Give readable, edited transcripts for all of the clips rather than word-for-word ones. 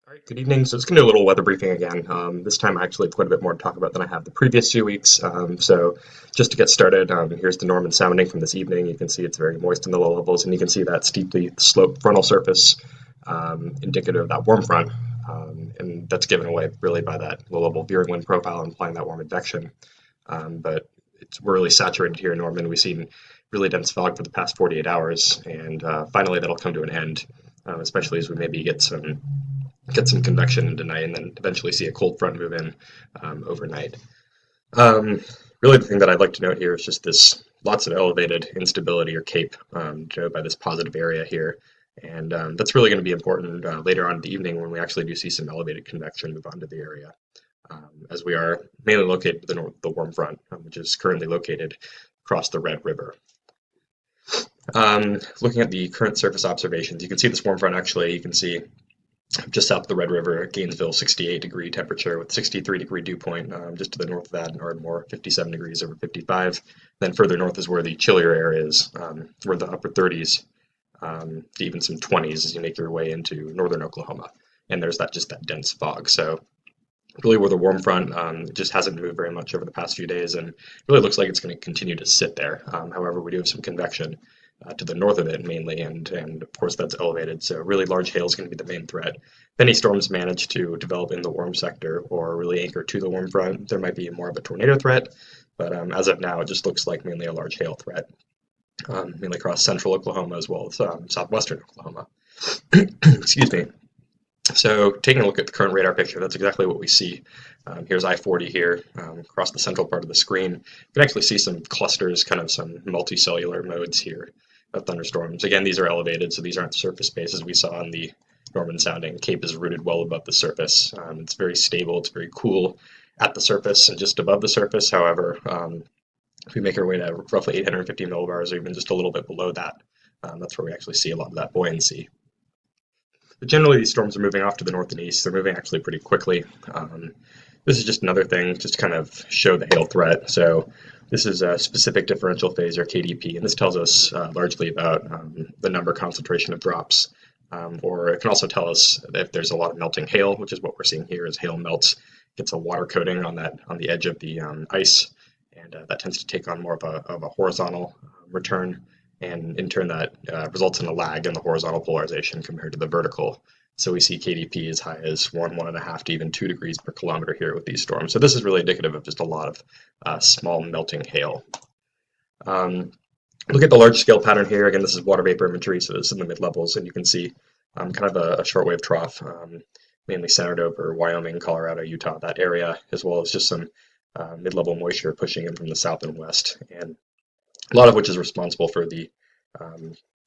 All right, good evening. So it's going to do a little weather briefing again. This time I actually have quite a bit more to talk about than I have the previous 2 weeks. So just to get started, here's the Norman sounding from this evening. You can see it's very moist in the low levels, and you can see that steeply sloped frontal surface, indicative of that warm front. And that's given away really by that low level veering wind profile implying that warm advection. But we're really saturated here in Norman. We've seen really dense fog for the past 48 hours, and finally that'll come to an end, especially as we maybe get some convection into night and then eventually see a cold front move in overnight. Um, Really, the thing that I'd like to note here is just this lots of elevated instability or CAPE denoted by this positive area here. And that's really going to be important later on in the evening when we actually do see some elevated convection move onto the area, as we are mainly located to the warm front, which is currently located across the Red River. Looking at the current surface observations, you can see this warm front actually, you can see just south of the Red River, Gainesville, 68-degree temperature with 63-degree dew point. Just to the north of that in Ardmore, 57 degrees over 55. Then further north is where the chillier air is, where the upper 30s to even some 20s as you make your way into northern Oklahoma. And there's just that dense fog. So really where the warm front just hasn't moved very much over the past few days and really looks like it's going to continue to sit there. However, we do have some convection to the north of it mainly, and of course that's elevated. So really large hail is going to be the main threat. If any storms manage to develop in the warm sector or really anchor to the warm front, there might be more of a tornado threat. But as of now, it just looks like mainly a large hail threat, mainly across central Oklahoma as well as southwestern Oklahoma. Excuse me. So taking a look at the current radar picture, that's exactly what we see. Here's I-40 here across the central part of the screen. You can actually see some clusters, kind of some multicellular modes here of thunderstorms. Again, these are elevated, so these aren't surface bases we saw in the Norman sounding. CAPE is rooted well above the surface. It's very stable, it's very cool at the surface and just above the surface. However, if we make our way to roughly 850 millibars or even just a little bit below that, that's where we actually see a lot of that buoyancy. But generally, these storms are moving off to the north and east. They're moving actually pretty quickly. This is just another thing, just to kind of show the hail threat. So this is a specific differential phase, or KDP, and this tells us largely about the number concentration of drops. Or it can also tell us if there's a lot of melting hail, which is what we're seeing here as hail melts, gets a water coating on the edge of the ice, and that tends to take on more of a horizontal return, and in turn that results in a lag in the horizontal polarization compared to the vertical. So we see KDP as high as 1.5 to even 2 degrees per kilometer here with these storms. So this is really indicative of just a lot of small melting hail. Look at the large scale pattern here. Again, this is water vapor imagery, so this is in the mid levels, and you can see kind of a shortwave trough, mainly centered over Wyoming, Colorado, Utah, that area, as well as just some mid-level moisture pushing in from the south and west, and a lot of which is responsible for the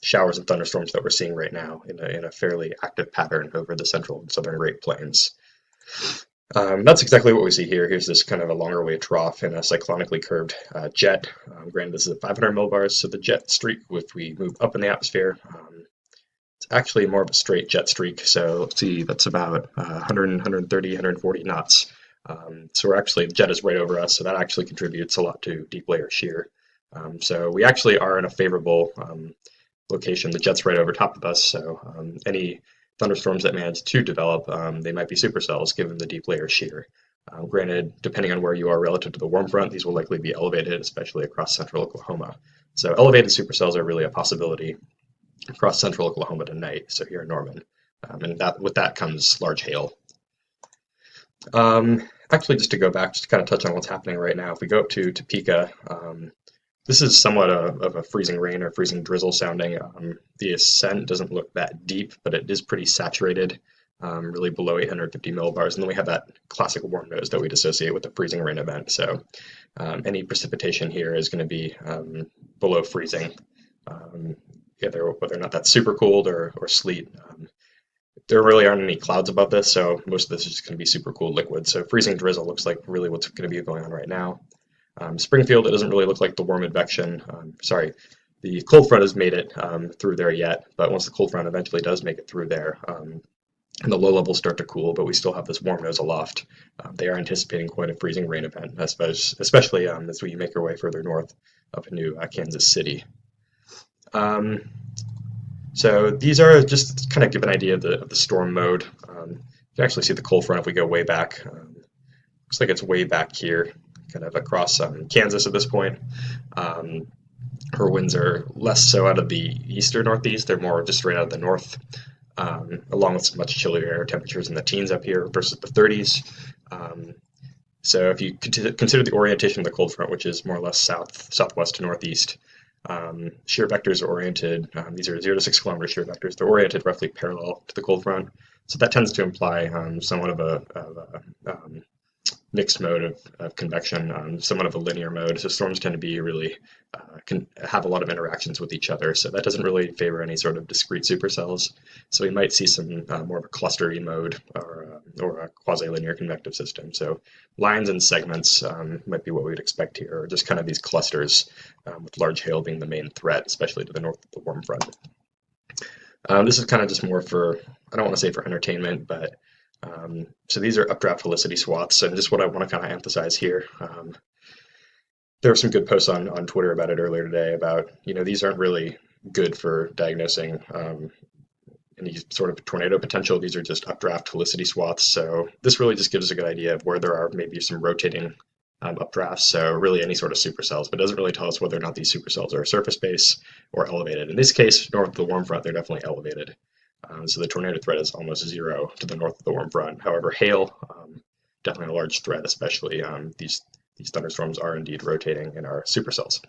showers and thunderstorms that we're seeing right now in a fairly active pattern over the central and southern Great Plains. That's exactly what we see here. Here's this kind of a longer wave trough in a cyclonically curved jet. Granted, this is at 500 millibars, so the jet streak, if we move up in the atmosphere, it's actually more of a straight jet streak. So let's see, that's about 100, 130, 140 knots. So the jet is right over us, so that actually contributes a lot to deep layer shear. So we actually are in a favorable location. The jet's right over top of us, so any thunderstorms that manage to develop, they might be supercells given the deep layer shear. Granted, depending on where you are relative to the warm front, these will likely be elevated, especially across central Oklahoma. So elevated supercells are really a possibility across central Oklahoma tonight, so here in Norman. And with that comes large hail. Actually, just to go back, just to kind of touch on what's happening right now, if we go up to Topeka, this is somewhat of a freezing rain or freezing drizzle sounding. The ascent doesn't look that deep, but it is pretty saturated, really below 850 millibars. And then we have that classic warm nose that we'd associate with the freezing rain event. So any precipitation here is going to be below freezing, whether or not that's super cold or sleet. There really aren't any clouds above this, so most of this is just going to be super cool liquid. So freezing drizzle looks like really what's going to be going on right now. Springfield, it doesn't really look like the warm advection. The cold front has made it through there yet, but once the cold front eventually does make it through there, and the low levels start to cool, but we still have this warm nose aloft, they are anticipating quite a freezing rain event, especially as we make our way further north up into Kansas City. So these are just kind of give an idea of the storm mode. You can actually see the cold front if we go way back. Looks like it's way back here, kind of across Kansas at this point. Um, her winds are less so out of the east or northeast; they're more just straight out of the north, along with some much chillier air temperatures in the teens up here versus the 30s. Um, so if you consider the orientation of the cold front, which is more or less southwest to northeast, shear vectors are oriented. These are 0 to 6 kilometer shear vectors. They're oriented roughly parallel to the cold front, so that tends to imply somewhat of a mixed mode of convection, somewhat of a linear mode. So storms tend to be really can have a lot of interactions with each other. So that doesn't really favor any sort of discrete supercells. So we might see some more of a clustery mode or a quasi-linear convective system. So lines and segments might be what we'd expect here, or just kind of these clusters with large hail being the main threat, especially to the north of the warm front. This is kind of just more for, I don't want to say for entertainment, but so these are updraft helicity swaths, and just what I want to kind of emphasize here. There were some good posts on Twitter about it earlier today about, these aren't really good for diagnosing any sort of tornado potential. These are just updraft helicity swaths. So this really just gives us a good idea of where there are maybe some rotating updrafts. So really any sort of supercells, but it doesn't really tell us whether or not these supercells are surface based or elevated. In this case, north of the warm front, they're definitely elevated. So the tornado threat is almost zero to the north of the warm front. However, hail, definitely a large threat, especially these thunderstorms are indeed rotating in our supercells.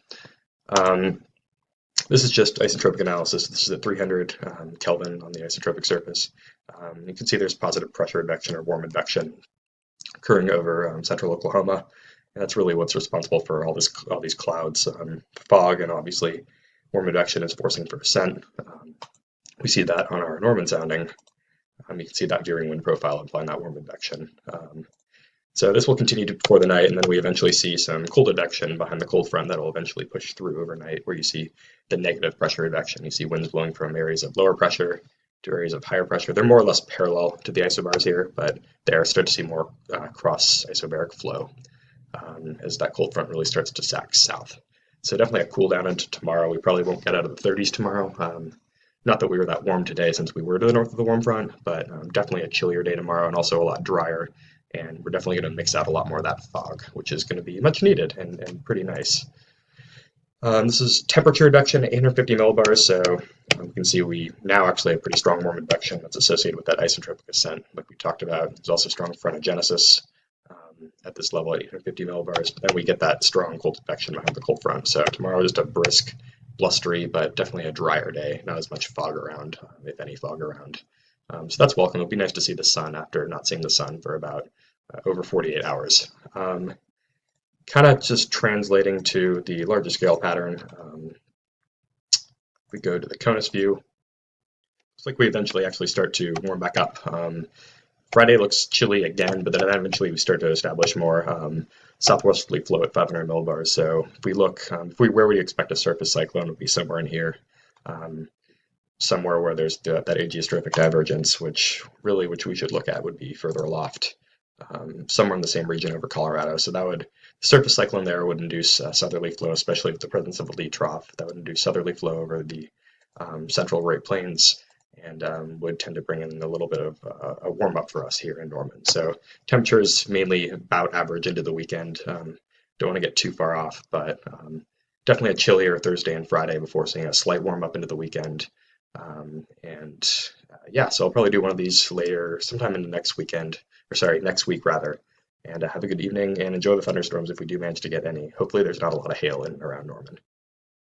This is just isotropic analysis. This is at 300 Kelvin on the isotropic surface. You can see there's positive pressure advection or warm advection occurring over central Oklahoma. And that's really what's responsible for all these clouds, fog, and obviously warm advection is forcing for ascent. We see that on our Norman sounding. You can see that veering wind profile implying that warm advection. So this will continue for the night, and then we eventually see some cold advection behind the cold front that will eventually push through overnight, where you see the negative pressure advection. You see winds blowing from areas of lower pressure to areas of higher pressure. They're more or less parallel to the isobars here, but there start to see more cross isobaric flow as that cold front really starts to sack south. So definitely a cool down into tomorrow. We probably won't get out of the 30s tomorrow. Not that we were that warm today since we were to the north of the warm front, but definitely a chillier day tomorrow and also a lot drier. And we're definitely going to mix out a lot more of that fog, which is going to be much needed and pretty nice. This is temperature advection, 850 millibars. So you can see we now actually have pretty strong warm advection that's associated with that isotropic ascent, like we talked about. There's also strong frontogenesis at this level at 850 millibars, but then we get that strong cold advection behind the cold front. So tomorrow just a brisk, blustery, but definitely a drier day. Not as much fog around, if any fog around. So that's welcome. It'll be nice to see the sun after not seeing the sun for about over 48 hours. Kind of just translating to the larger scale pattern. We go to the CONUS view. Looks like we eventually actually start to warm back up. Friday looks chilly again, but then eventually we start to establish more southwesterly flow at 500 millibars. So if we look, where we expect a surface cyclone would be somewhere in here. Somewhere where there's that ageostrophic divergence, which we should look at would be further aloft, somewhere in the same region over Colorado. So that would, the surface cyclone there would induce southerly flow, especially with the presence of a lee trough. That would induce southerly flow over the central Great Plains and would tend to bring in a little bit of a warm up for us here in Norman. So temperatures mainly about average into the weekend. Don't want to get too far off, but definitely a chillier Thursday and Friday before seeing a slight warm up into the weekend. Yeah, so I'll probably do one of these later, sometime in the next weekend, or sorry, next week rather. And have a good evening and enjoy the thunderstorms if we do manage to get any. Hopefully there's not a lot of hail in around Norman.